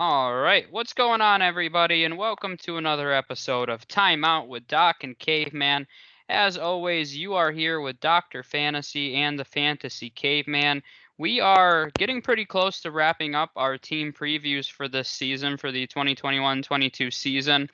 All right, what's going on, everybody, and welcome to another episode of Time Out with Doc and Caveman. As always, you are here with Dr. Fantasy and the Fantasy Caveman. We are getting pretty close to wrapping up our team previews for this season, for the 2021-22 season.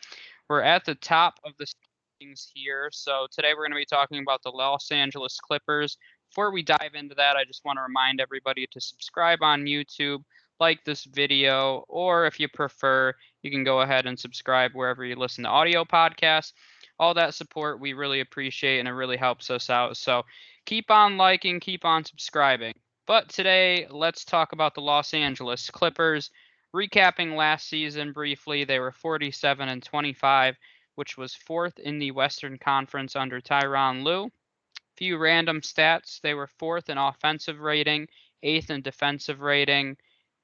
We're at the top of the standings here, so today we're going to be talking about the Los Angeles Clippers. Before we dive into that, I just want to remind everybody to subscribe on YouTube, like this video, or if you prefer, you can go ahead and subscribe wherever you listen to audio podcasts. All that support we really appreciate, and it really helps us out. So keep on liking, keep on subscribing. But today, let's talk about the Los Angeles Clippers. Recapping last season briefly, they were 47-25, which was fourth in the Western Conference under Tyronn Lue. Few random stats. They were fourth in offensive rating, eighth in defensive rating.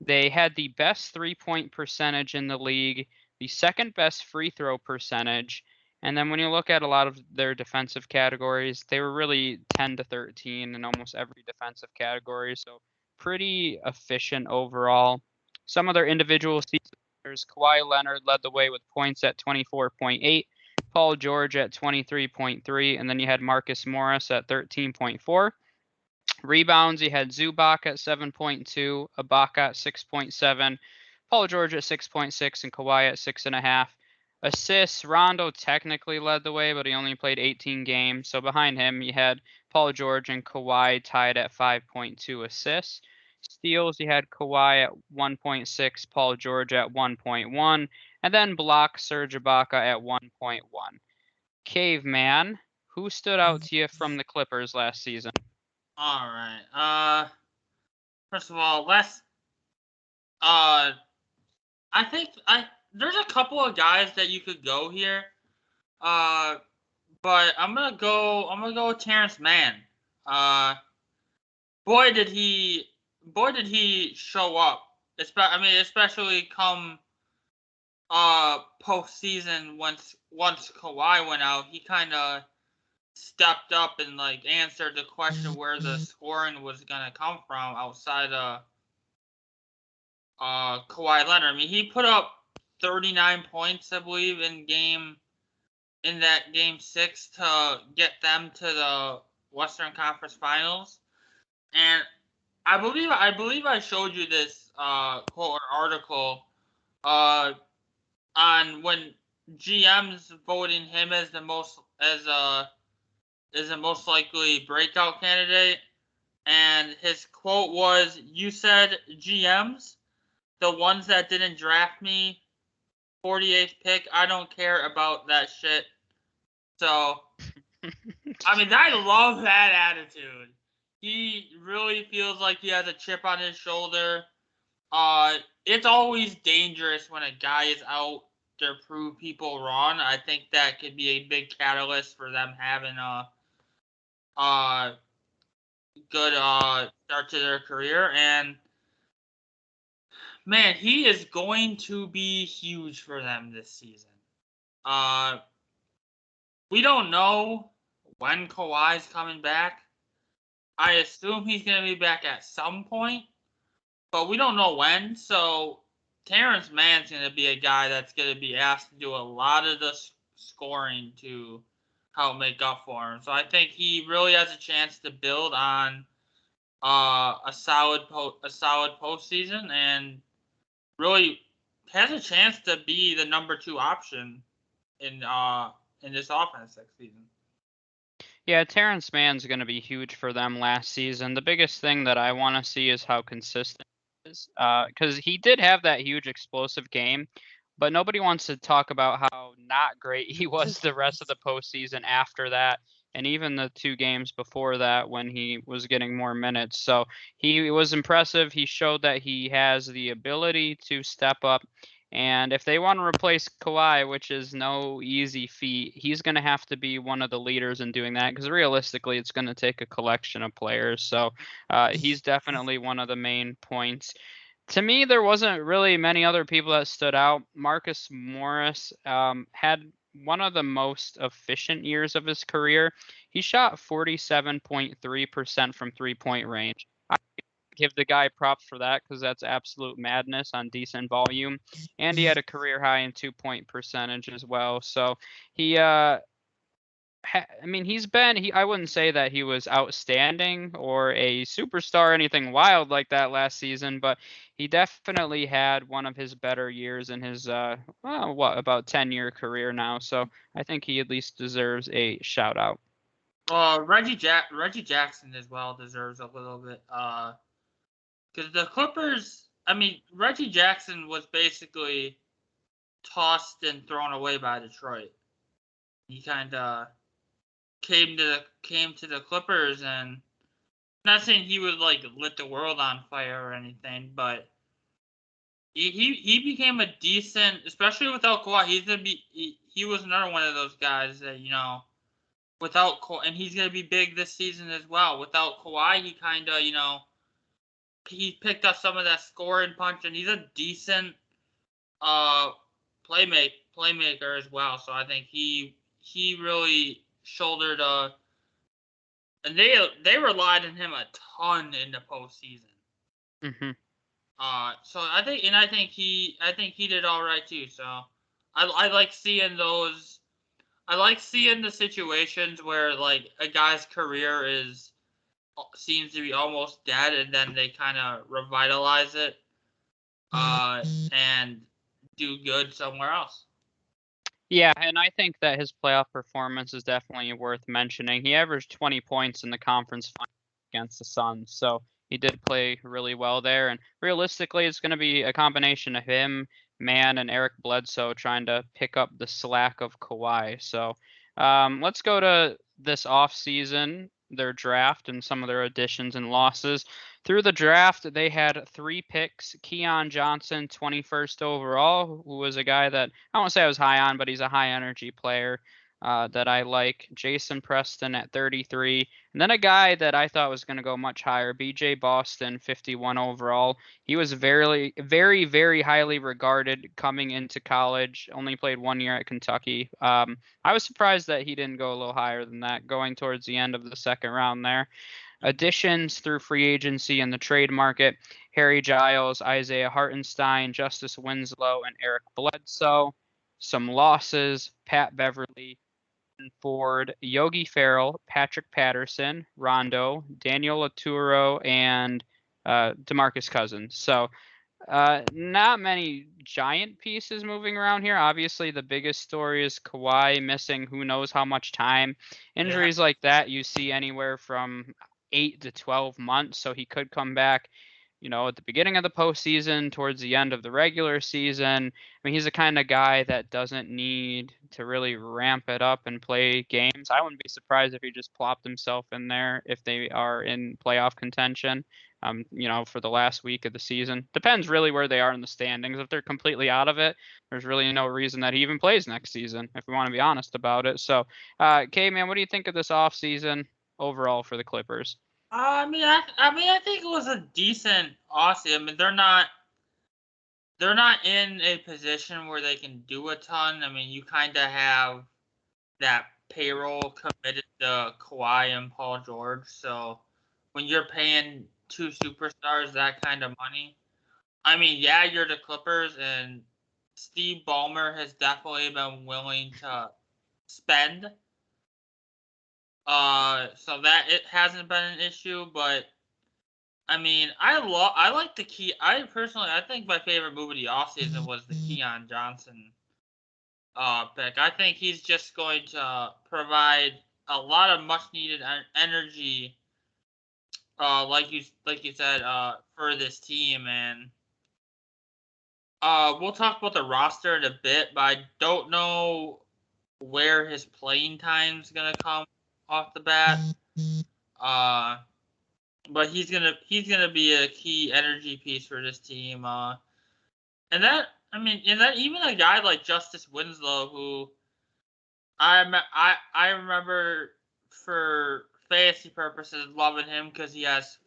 They had the best three-point percentage in the league, the second best free throw percentage, and then when you look at a lot of their defensive categories, they were really 10 to 13 in almost every defensive category, so pretty efficient overall. Some of their individual seasons, Kawhi Leonard led the way with points at 24.8, Paul George at 23.3, and then you had Marcus Morris at 13.4. Rebounds, you had Zubac at 7.2, Ibaka at 6.7, Paul George at 6.6, and Kawhi at 6.5. Assists, Rondo technically led the way, but he only played 18 games. So behind him, you had Paul George and Kawhi tied at 5.2 assists. Steals, you had Kawhi at 1.6, Paul George at 1.1, and then blocks, Serge Ibaka at 1.1. Caveman, who stood out to you from the Clippers last season? All right. First of all, I think there's a couple of guys that you could go here. But I'm gonna go with Terrence Mann. Boy did he show up. Especially come postseason once Kawhi went out, he kind of stepped up and answered the question where the scoring was gonna come from outside of Kawhi Leonard. I mean, he put up 39 points, I believe, in that game 6 to get them to the Western Conference Finals. And I believe I showed you this quote or article on when GM's voting him as the most likely breakout candidate, and his quote was, "You said GMs, the ones that didn't draft me, 48th pick. I don't care about that shit." So, I mean, I love that attitude. He really feels like he has a chip on his shoulder. It's always dangerous when a guy is out to prove people wrong. I think that could be a big catalyst for them having a good start to their career. And man, he is going to be huge for them this season. We don't know when Kawhi's coming back. I assume he's going to be back at some point, but we don't know when. So Terrence Mann's going to be a guy that's going to be asked to do a lot of the scoring to help make up for him. So I think he really has a chance to build on a solid postseason, and really has a chance to be the number 2 option in this offense next season. Yeah, Terrence Mann's going to be huge for them last season. The biggest thing that I want to see is how consistent he is, because he did have that huge explosive game, but nobody wants to talk about how not great he was the rest of the postseason after that, and even the 2 games before that when he was getting more minutes. So he was impressive. He showed that he has the ability to step up. And if they want to replace Kawhi, which is no easy feat, he's going to have to be one of the leaders in doing that, because realistically, it's going to take a collection of players. So he's definitely one of the main points. To me, there wasn't really many other people that stood out. Marcus Morris had one of the most efficient years of his career. He shot 47.3% from three-point range. give the guy props for that because that's absolute madness on decent volume. And he had a career high in 2-point percentage as well. So he I mean, I wouldn't say that he was outstanding or a superstar or anything wild like that last season, but he definitely had one of his better years in his, about 10-year career now. So I think he at least deserves a shout out. Reggie Jackson as well deserves a little bit. Because the Clippers, I mean, Reggie Jackson was basically tossed and thrown away by Detroit. He kind of came to the Clippers, and not saying he would like lit the world on fire or anything, but he became a decent, especially without Kawhi. He was another one of those guys that without Kawhi, and he's gonna be big this season as well. Without Kawhi, he kind of he picked up some of that scoring punch, and he's a decent playmaker as well. So I think he really shouldered and they relied on him a ton in the postseason. Mm-hmm. So I think he did all right too. So I like seeing those. I like seeing the situations where like a guy's career seems to be almost dead, and then they kind of revitalize it and do good somewhere else. Yeah, and I think that his playoff performance is definitely worth mentioning. He averaged 20 points in the conference final against the Suns, so he did play really well there. And realistically, it's going to be a combination of him, Mann, and Eric Bledsoe trying to pick up the slack of Kawhi. So let's go to this offseason, their draft, and some of their additions and losses. Through the draft, they had 3 picks. Keon Johnson, 21st overall, who was a guy that I won't say I was high on, but he's a high energy player that I like. Jason Preston at 33. And then a guy that I thought was going to go much higher, BJ Boston, 51 overall. He was very, very, very highly regarded coming into college. Only played 1 year at Kentucky. I was surprised that he didn't go a little higher than that, going towards the end of the second round there. Additions through free agency and the trade market: Harry Giles, Isaiah Hartenstein, Justice Winslow, and Eric Bledsoe. Some losses: Pat Beverly, Ford, Yogi Ferrell, Patrick Patterson, Rondo, Daniel Laturo, and DeMarcus Cousins. So not many giant pieces moving around here. Obviously, the biggest story is Kawhi missing who knows how much time. Injuries like that you see anywhere from 8 to 12 months, so he could come back, at the beginning of the postseason, towards the end of the regular season. I mean, he's the kind of guy that doesn't need to really ramp it up and play games. I wouldn't be surprised if he just plopped himself in there if they are in playoff contention. For the last week of the season. Depends really where they are in the standings. If they're completely out of it, there's really no reason that he even plays next season, if we want to be honest about it. So, man, what do you think of this offseason overall for the Clippers? I mean, I think it was a decent offseason. I mean, they're not in a position where they can do a ton. I mean, you kind of have that payroll committed to Kawhi and Paul George. So when you're paying 2 superstars that kind of money, I mean, yeah, you're the Clippers, and Steve Ballmer has definitely been willing to spend. So that it hasn't been an issue, but I mean, I like the key. I think my favorite move of the offseason was the Keon Johnson pick. I think he's just going to provide a lot of much needed energy, like you said, for this team. And we'll talk about the roster in a bit, but I don't know where his playing time's gonna come off the bat. But he's gonna be a key energy piece for this team. And then even a guy like Justice Winslow, who I remember for fantasy purposes loving him because he has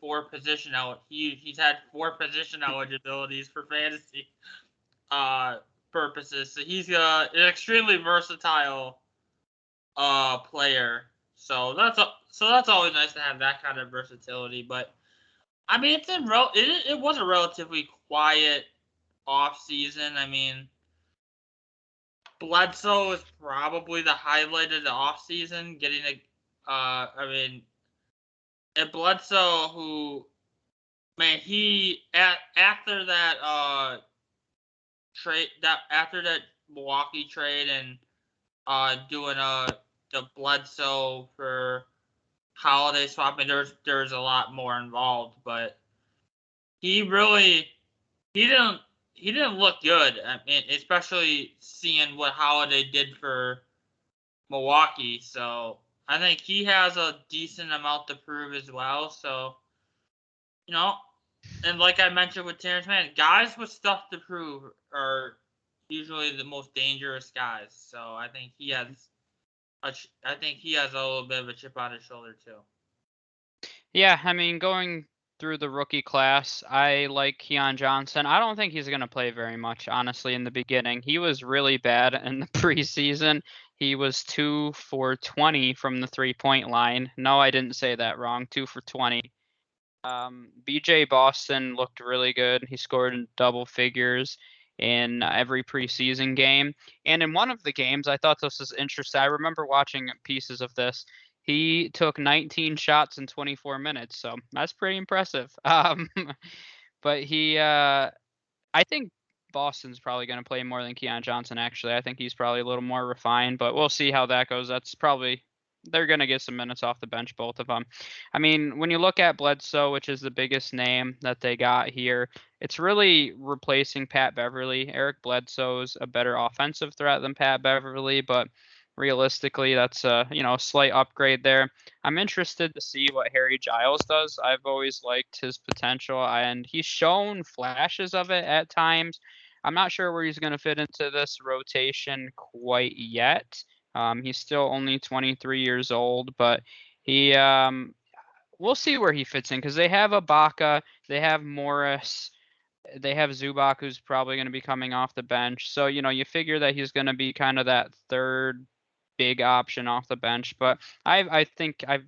he's had 4 position eligibilities for fantasy purposes. So he's an extremely versatile player. So that's always nice to have that kind of versatility. But I mean, it was a relatively quiet off season. I mean, Bledsoe is probably the highlight of the off season, getting a. I mean, and Bledsoe, who man, after that trade after that Milwaukee trade and doing the Bledsoe for Holiday swap. I mean, there's a lot more involved, but he really he didn't he didn't look good. I mean, especially seeing what Holiday did for Milwaukee. So I think he has a decent amount to prove as well. So you know, and like I mentioned with Terrence Mann, guys with stuff to prove are usually the most dangerous guys. So I think he has I think he has a little bit of a chip on his shoulder too. Yeah, I mean, going through the rookie class, I like Keon Johnson. I don't think he's going to play very much, honestly, in the beginning. He was really bad in the preseason. He was 2 for 20 from the 3-point line. No, I didn't say that wrong. 2 for 20. BJ Boston looked really good. He scored in double figures in every preseason game. And in one of the games, I thought this was interesting. I remember watching pieces of this. He took 19 shots in 24 minutes, so that's pretty impressive. But I think Boston's probably going to play more than Keon Johnson, actually. I think he's probably a little more refined, but we'll see how that goes. That's probably they're going to get some minutes off the bench, both of them. I mean, when you look at Bledsoe, which is the biggest name that they got here, it's really replacing Pat Beverly. Eric Bledsoe's a better offensive threat than Pat Beverly, but realistically, that's a slight upgrade there. I'm interested to see what Harry Giles does. I've always liked his potential, and he's shown flashes of it at times. I'm not sure where he's going to fit into this rotation quite yet. He's still only 23 years old, but he we'll see where he fits in because they have Ibaka, they have Morris, they have Zubac, who's probably going to be coming off the bench. So you figure that he's going to be kind of that third big option off the bench. But I think I've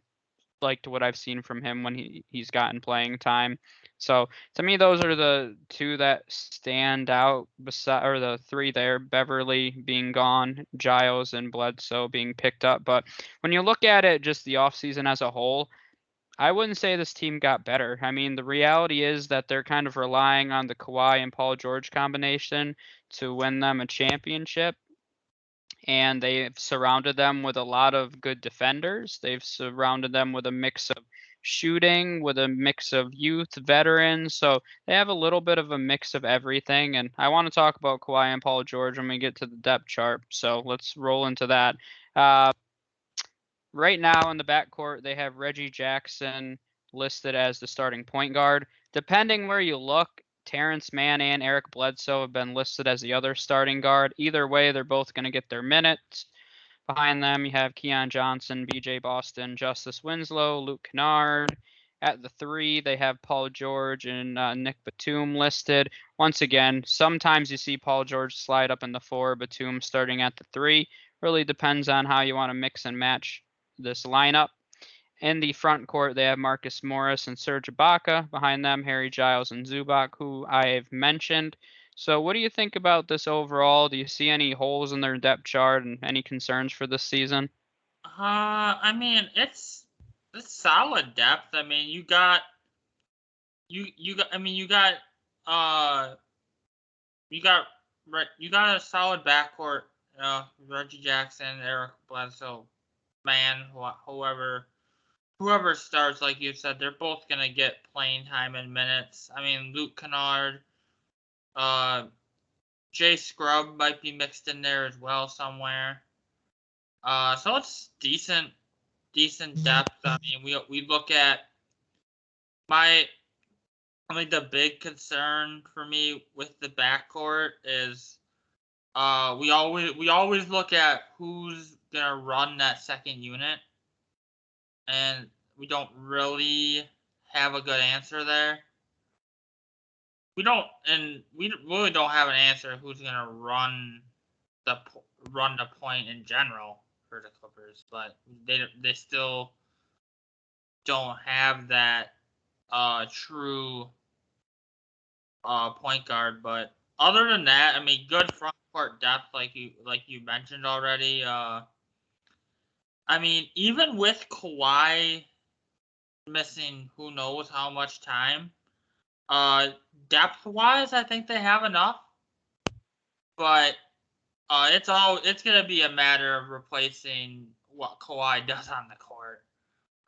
liked what I've seen from him when he's gotten playing time. So to me, those are the two that stand out. Or the three there: Beverly being gone, Giles and Bledsoe being picked up. But when you look at it, just the offseason as a whole, I wouldn't say this team got better. I mean, the reality is that they're kind of relying on the Kawhi and Paul George combination to win them a championship, and they've surrounded them with a lot of good defenders. They've surrounded them with a mix of shooting, with a mix of youth, veterans. So they have a little bit of a mix of everything. And I want to talk about Kawhi and Paul George when we get to the depth chart. So let's roll into that. Uh, right now in the backcourt, they have Reggie Jackson listed as the starting point guard. Depending where you look, Terrence Mann and Eric Bledsoe have been listed as the other starting guard. Either way, they're both going to get their minutes. Behind them, you have Keon Johnson, BJ Boston, Justice Winslow, Luke Kennard. At the three, they have Paul George and Nick Batum listed. Once again, sometimes you see Paul George slide up in the four, Batum starting at the three. Really depends on how you want to mix and match this lineup. In the front court, they have Marcus Morris and Serge Ibaka. Behind them, Harry Giles and Zubac, who I've mentioned. So, what do you think about this overall? Do you see any holes in their depth chart and any concerns for this season? I mean, it's solid depth. I mean, you got I mean, uh you got you got a solid backcourt. Reggie Jackson, Eric Bledsoe, man, whoever starts, like you said, they're both gonna get playing time and minutes. I mean, Luke Kennard, uh, Jay Scrub might be mixed in there as well somewhere. So it's decent depth. I mean, we look at my I think the big concern for me with the backcourt is we always look at who's gonna run that second unit, and we don't really have a good answer there. We really don't have an answer who's gonna the run the point in general for the Clippers, but they still don't have that true point guard. But other than that, I mean, good front court depth, like you mentioned already. I mean, even with Kawhi missing who knows how much time, depth wise, I think they have enough. But it's gonna be a matter of replacing what Kawhi does on the court.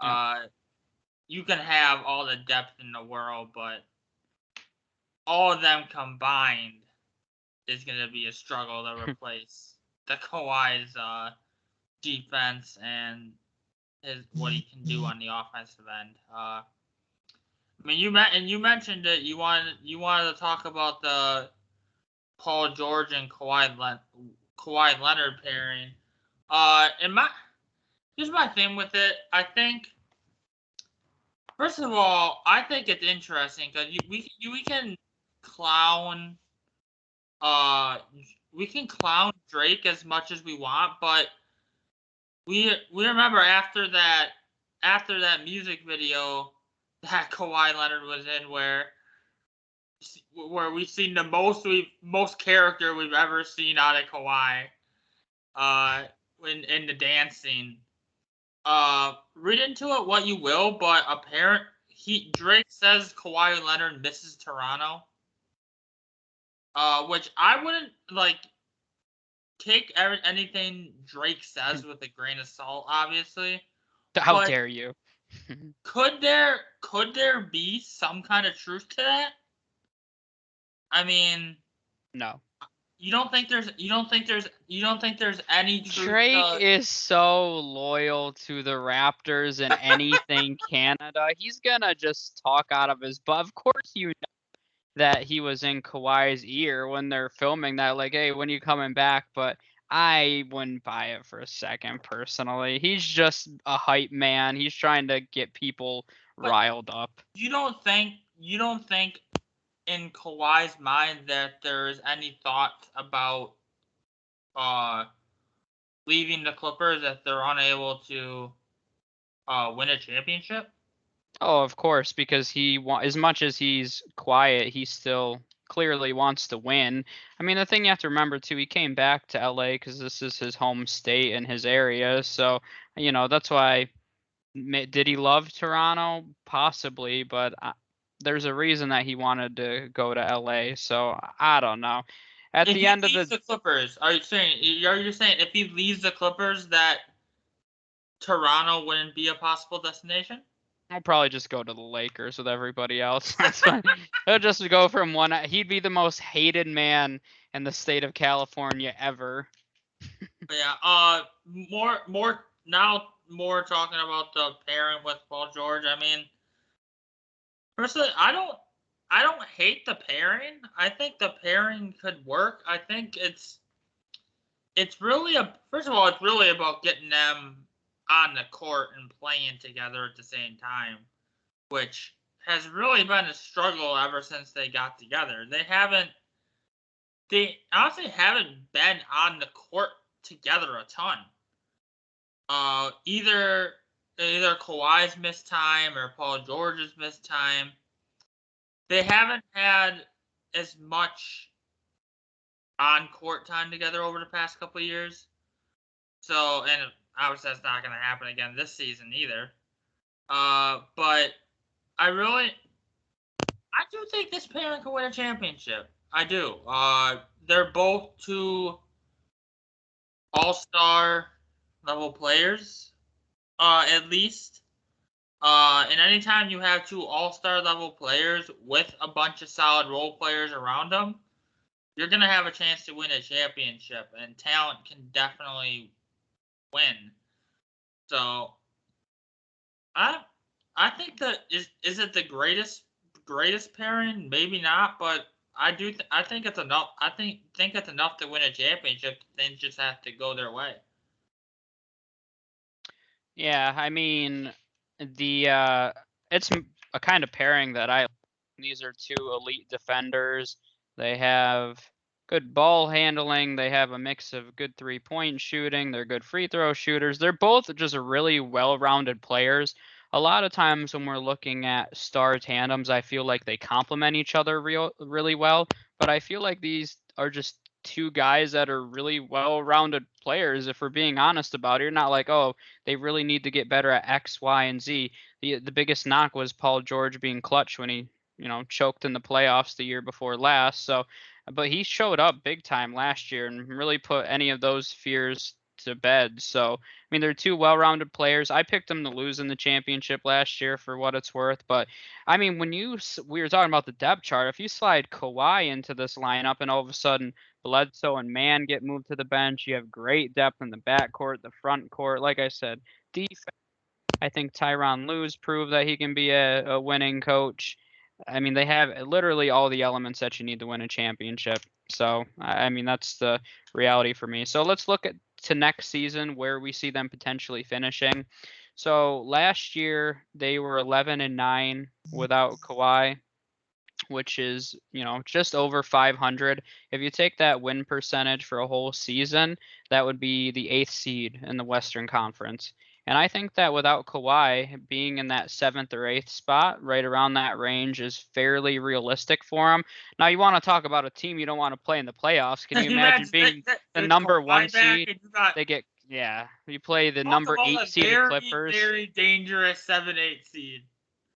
Yeah. You can have all the depth in the world, but all of them combined is gonna be a struggle to replace the Kawhi's defense and what he can do on the offensive end. I mean, you mentioned it. You wanted to talk about the Paul George and Kawhi Leonard pairing. And here's my thing with it. I think, first of all, I think it's interesting because we can clown Drake as much as we want, but we remember after that music video that Kawhi Leonard was in, where we've seen the most character we've ever seen out of Kawhi, in the dancing. Read into it what you will, but Drake says Kawhi Leonard misses Toronto. Which I wouldn't take anything Drake says with a grain of salt, obviously. How But dare you? could there be some kind of truth to that? I mean, No. you don't think there's any truth Drake to, is so loyal to the Raptors and anything Canada. He's gonna just talk out of his butt. Of course, you know that he was in Kawhi's ear when they're filming that, like, hey, when are you coming back? But I wouldn't buy it for a second, personally. He's just a hype man. He's trying to get people riled up. you don't think in Kawhi's mind that there's any thought about leaving the Clippers if they're unable to win a championship? Oh, of course, because as much as he's quiet, he still clearly wants to win. I mean, the thing you have to remember too, he came back to LA because this is his home state and his area. So, that's why. Did he love Toronto? Possibly, but there's a reason that he wanted to go to LA. So I don't know. At If the he end of leaves the Clippers, are you saying if he leaves the Clippers that Toronto wouldn't be a possible destination? I'll probably just go to the Lakers with everybody else. That's fine. He'll just go from one. He'd be the most hated man in the state of California ever. Yeah. More talking about the pairing with Paul George. I mean, personally, I don't hate the pairing. I think the pairing could work. I think it's really first of all, it's really about getting them on the court and playing together at the same time, which has really been a struggle ever since they got together. They honestly haven't been on the court together a ton. Either Kawhi's missed time or Paul George's missed time. They haven't had as much on court time together over the past couple of years. So, and obviously that's not going to happen again this season either. But I do think this pairing can win a championship. I do. They're both two all-star level players, at least. And anytime you have two all-star level players with a bunch of solid role players around them, you're going to have a chance to win a championship, and talent can definitely win. So, I think that is it the greatest pairing? Maybe not, but I think it's enough. I think it's enough to win a championship. Things just have to go their way. Yeah, I mean, it's a kind of pairing that I. These are two elite defenders. They have good ball handling. They have a mix of good 3-point shooting. They're good free throw shooters. They're both just really well-rounded players. a lot of times when we're looking at star tandems, I feel like they complement each other really well. But I feel like these are just two guys that are really well-rounded players. If we're being honest about it, you're not like, oh, they really need to get better at X, Y, and Z. The biggest knock was Paul George being clutch when he choked in the playoffs the year before last. So, but he showed up big time last year and really put any of those fears to bed. So, I mean, they're two well-rounded players. I picked them to lose in the championship last year for what it's worth. But I mean, we were talking about the depth chart, if you slide Kawhi into this lineup and all of a sudden Bledsoe and Mann get moved to the bench, you have great depth in the backcourt, the front court. Like I said, defense. I think Tyronn Lue's proved that he can be a winning coach. I mean, they have literally all the elements that you need to win a championship. So, I mean, that's the reality for me. So let's look to next season where we see them potentially finishing. So last year they were 11-9 without Kawhi, which is, just over 500. If you take that win percentage for a whole season, that would be the 8th seed in the Western Conference. And I think that without Kawhi being in that 7th or 8th spot, right around that range, is fairly realistic for him. Now, you want to talk about a team you don't want to play in the playoffs. Can you imagine being the number 1 seed? They get, yeah, you play the number 8 seeded Clippers. Very dangerous 7-8 seed.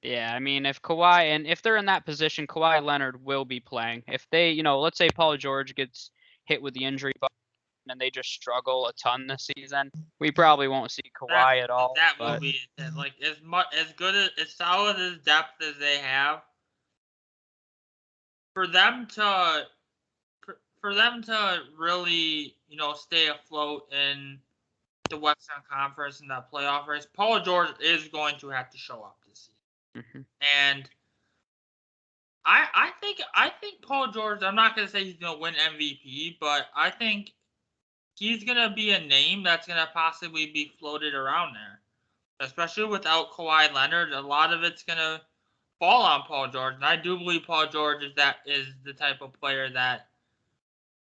Yeah, I mean, if they're in that position, Kawhi Leonard will be playing. If they, let's say Paul George gets hit with the injury button and they just struggle a ton this season, we probably won't see Kawhi at all. That will be like as good as solid as depth as they have. For them to really, stay afloat in the Western Conference in that playoff race, Paul George is going to have to show up this season. Mm-hmm. And I think Paul George, I'm not going to say he's going to win MVP, but I think he's going to be a name that's going to possibly be floated around there. Especially without Kawhi Leonard, a lot of it's going to fall on Paul George. And I do believe Paul George is the type of player that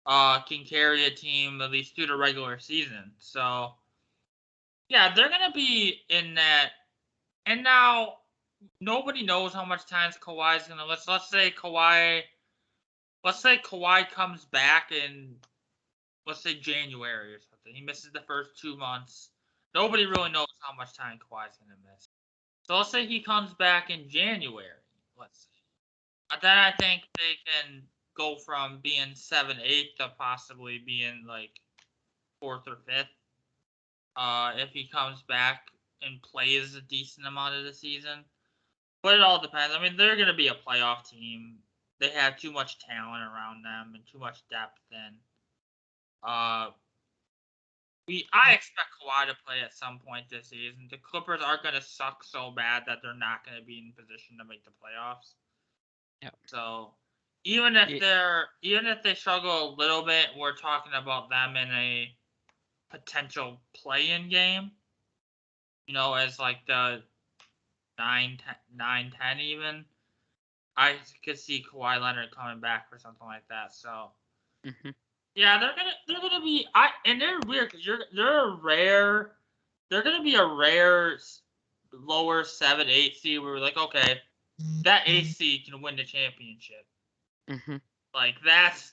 can carry a team at least through the regular season. So, yeah, they're going to be in that. And now, nobody knows how much time Kawhi's going to. Let's say Kawhi comes back in, let's say, January or something. He misses the first 2 months. Nobody really knows how much time Kawhi's going to miss. So let's say he comes back in January. Let's see. Then I think they can go from being 7-8 to possibly being like 4th or 5th. If he comes back and plays a decent amount of the season. But it all depends. I mean, they're going to be a playoff team. They have too much talent around them and too much depth. And I expect Kawhi to play at some point this season. The Clippers are going to suck so bad that they're not going to be in position to make the playoffs. Yep. So even if they struggle a little bit, we're talking about them in a potential play-in game. As like the 9-10 even. I could see Kawhi Leonard coming back for something like that. So. Mm-hmm. Yeah, they're gonna be and they're weird because they're gonna be a rare lower 7-8 seed where we're like, okay, that 8 seed can win the championship. Mm-hmm. Like that's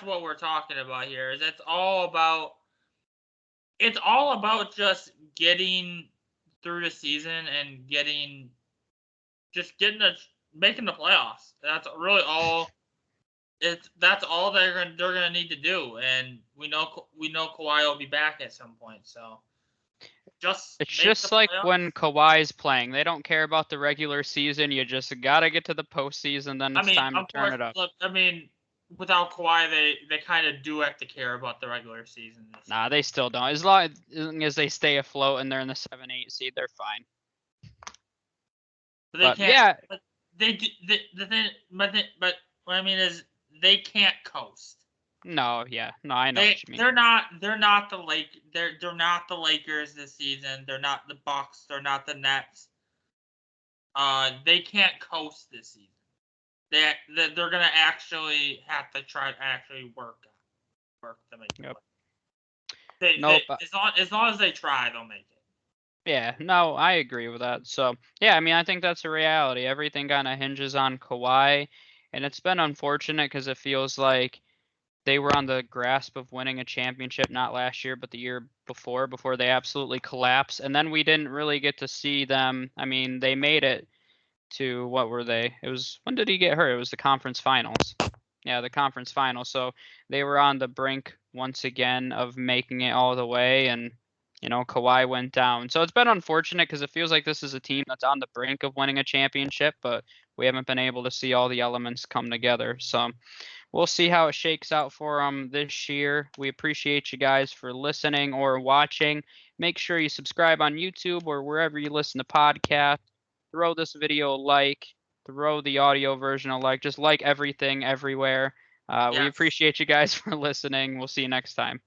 what we're talking about here. Is it's all about just getting through the season and making the playoffs. That's really all. That's all they're gonna need to do, and we know Kawhi will be back at some point. So it's just like when Kawhi's playing, they don't care about the regular season. You just gotta get to the postseason, then it's time to turn it up. Look, I mean, without Kawhi, they kind of do have to care about the regular season. Nah, they still don't. As long as they stay afloat and they're in the 7-8 seed, they're fine. But they can't. Yeah. But they do. But what I mean is, they can't coast. No, yeah, no, I know what you mean. They're not the Lakers this season. They're not the Bucks. They're not the Nets. They can't coast this season. They're gonna actually have to try to actually work to make it. Yep. As long as they try, they'll make it. Yeah, no, I agree with that. So, yeah, I mean, I think that's a reality. Everything kind of hinges on Kawhi, and it's been unfortunate because it feels like they were on the grasp of winning a championship, not last year, but the year before they absolutely collapsed. And then we didn't really get to see them. I mean, they made it to what were they? It was when did he get hurt? It was the conference finals. Yeah, the conference finals. So they were on the brink once again of making it all the way, and Kawhi went down. So it's been unfortunate because it feels like this is a team that's on the brink of winning a championship, but we haven't been able to see all the elements come together. So we'll see how it shakes out for them this year. We appreciate you guys for listening or watching. Make sure you subscribe on YouTube or wherever you listen to podcasts. Throw this video a like. Throw the audio version a like. Just like everything everywhere. We Yes. appreciate you guys for listening. We'll see you next time.